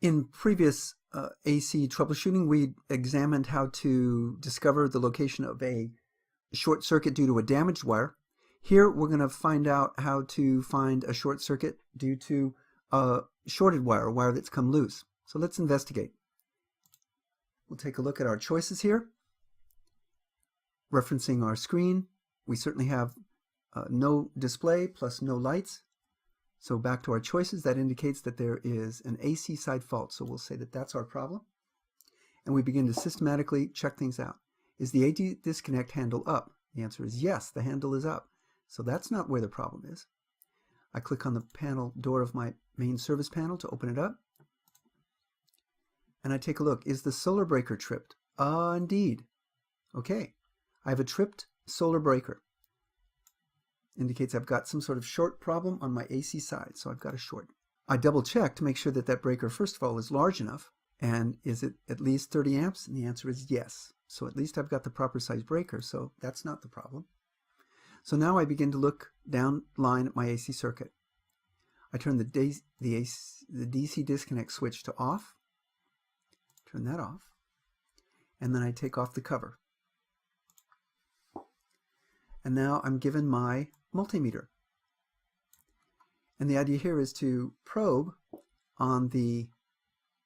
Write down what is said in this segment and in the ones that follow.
In previous AC troubleshooting, we examined how to discover the location of a short circuit due to a damaged wire. Here we're going to find out how to find a short circuit due to a shorted wire, a wire that's come loose. So let's investigate. We'll take a look at our choices here. Referencing our screen, we certainly have no display plus no lights. So back to our choices, that indicates that there is an AC side fault. So we'll say that that's our problem. And we begin to systematically check things out. Is the AD disconnect handle up? The answer is yes, the handle is up. So that's not where the problem is. I click on the panel door of my main service panel to open it up. And I take a look. Is the solar breaker tripped? Indeed. Okay. I have a tripped solar breaker. Indicates I've got some sort of short problem on my AC side, so I've got a short. I double check to make sure that that breaker, first of all, is large enough, and is it at least 30 amps? And the answer is yes. So at least I've got the proper size breaker, so that's not the problem. So now I begin to look down line at my AC circuit. I turn the DC disconnect switch to off, turn that off, and then I take off the cover. And now I'm given my multimeter. And the idea here is to probe on the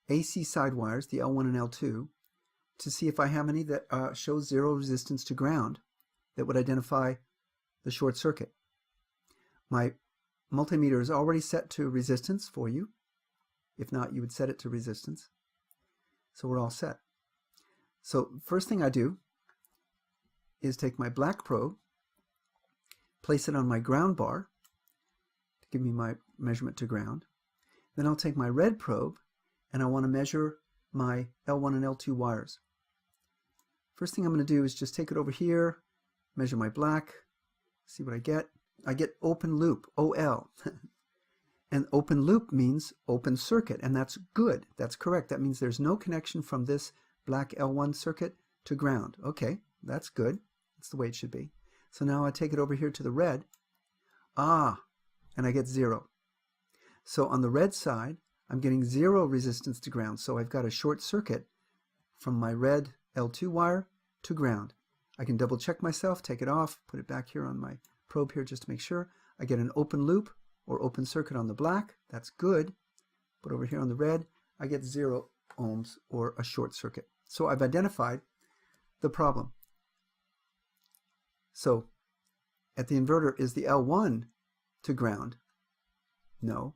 AC side wires, the L1 and L2, to see if I have any that show zero resistance to ground that would identify the short circuit. My multimeter is already set to resistance for you. If not, you would set it to resistance. So we're all set. So first thing I do is take my black probe, place it on my ground bar to give me my measurement to ground. Then I'll take my red probe and I want to measure my L1 and L2 wires. First thing I'm going to do is just take it over here, measure my black, see what I get. I get open loop, OL. And open loop means open circuit, and that's good. That's correct. That means there's no connection from this black L1 circuit to ground. Okay, that's good. That's the way it should be. So now I take it over here to the red. And I get 0. So on the red side, I'm getting 0 resistance to ground. So I've got a short circuit from my red L2 wire to ground. I can double check myself, take it off, put it back here on my probe here just to make sure. I get an open loop or open circuit on the black. That's good. But over here on the red, I get 0 ohms or a short circuit. So I've identified the problem. So at the inverter, is the L1 to ground? No.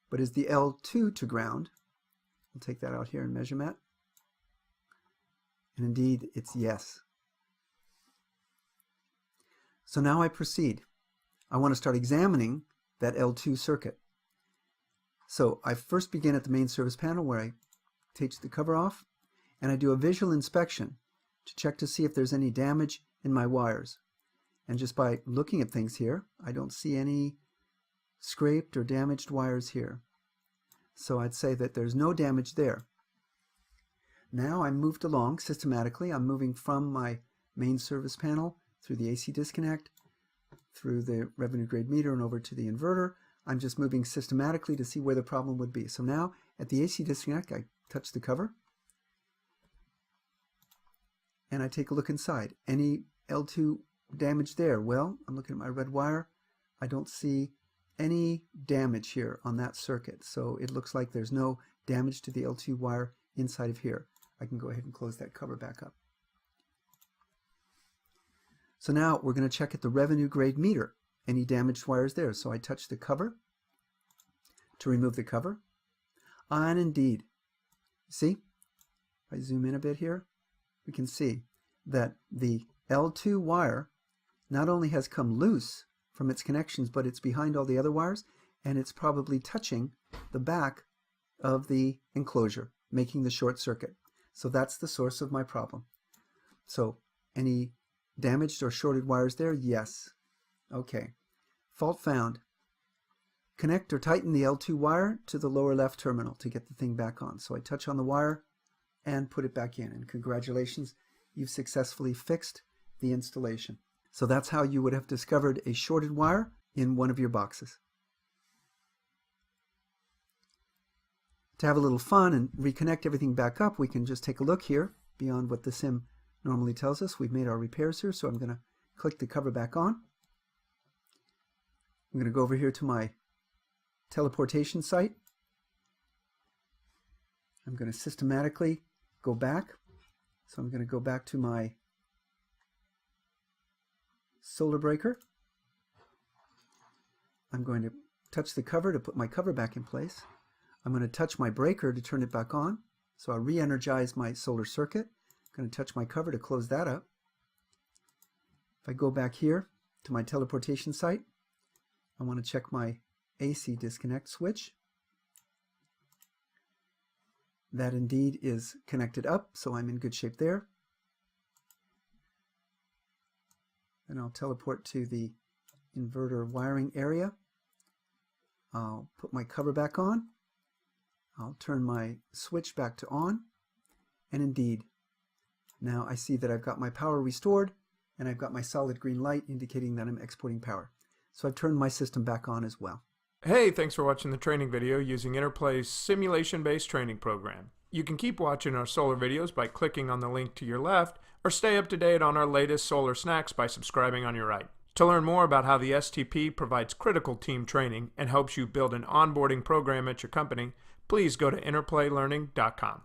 But is the L2 to ground? We'll take that out here and measure that. And indeed, it's yes. So now I proceed. I want to start examining that L2 circuit. So I first begin at the main service panel where I take the cover off, and I do a visual inspection to check to see if there's any damage in my wires. And just by looking at things here, I don't see any scraped or damaged wires here. So I'd say that there's no damage there. Now I'm moved along systematically. I'm moving from my main service panel through the AC disconnect, through the revenue grade meter and over to the inverter. I'm just moving systematically to see where the problem would be. So now at the AC disconnect, I touch the cover and I take a look inside. Any L2 damage there? Well, I'm looking at my red wire. I don't see any damage here on that circuit. So it looks like there's no damage to the L2 wire inside of here. I can go ahead and close that cover back up. So now we're going to check at the revenue grade meter. Any damaged wires there? So I touch the cover to remove the cover. And indeed, see, if I zoom in a bit here, we can see that the L2 wire not only has come loose from its connections, but it's behind all the other wires, and it's probably touching the back of the enclosure, making the short circuit. So that's the source of my problem. So any damaged or shorted wires there? Yes. Okay. Fault found. Connect or tighten the L2 wire to the lower left terminal to get the thing back on. So I touch on the wire and put it back in. And congratulations, you've successfully fixed the installation. So that's how you would have discovered a shorted wire in one of your boxes. To have a little fun and reconnect everything back up, we can just take a look here beyond what the sim normally tells us. We've made our repairs here, so I'm going to click the cover back on. I'm going to go over here to my teleportation site. I'm going to systematically go back. So I'm going to go back to my solar breaker. I'm going to touch the cover to put my cover back in place. I'm going to touch my breaker to turn it back on. So I'll re-energize my solar circuit. I'm going to touch my cover to close that up. If I go back here to my teleportation site, I want to check my AC disconnect switch. That indeed is connected up, so I'm in good shape there. Then I'll teleport to the inverter wiring area. I'll put my cover back on. I'll turn my switch back to on. And indeed, now I see that I've got my power restored and I've got my solid green light indicating that I'm exporting power. So I've turned my system back on as well. Hey, thanks for watching the training video using Interplay's simulation-based training program. You can keep watching our solar videos by clicking on the link to your left, or stay up to date on our latest solar snacks by subscribing on your right. To learn more about how the STP provides critical team training and helps you build an onboarding program at your company, please go to interplaylearning.com.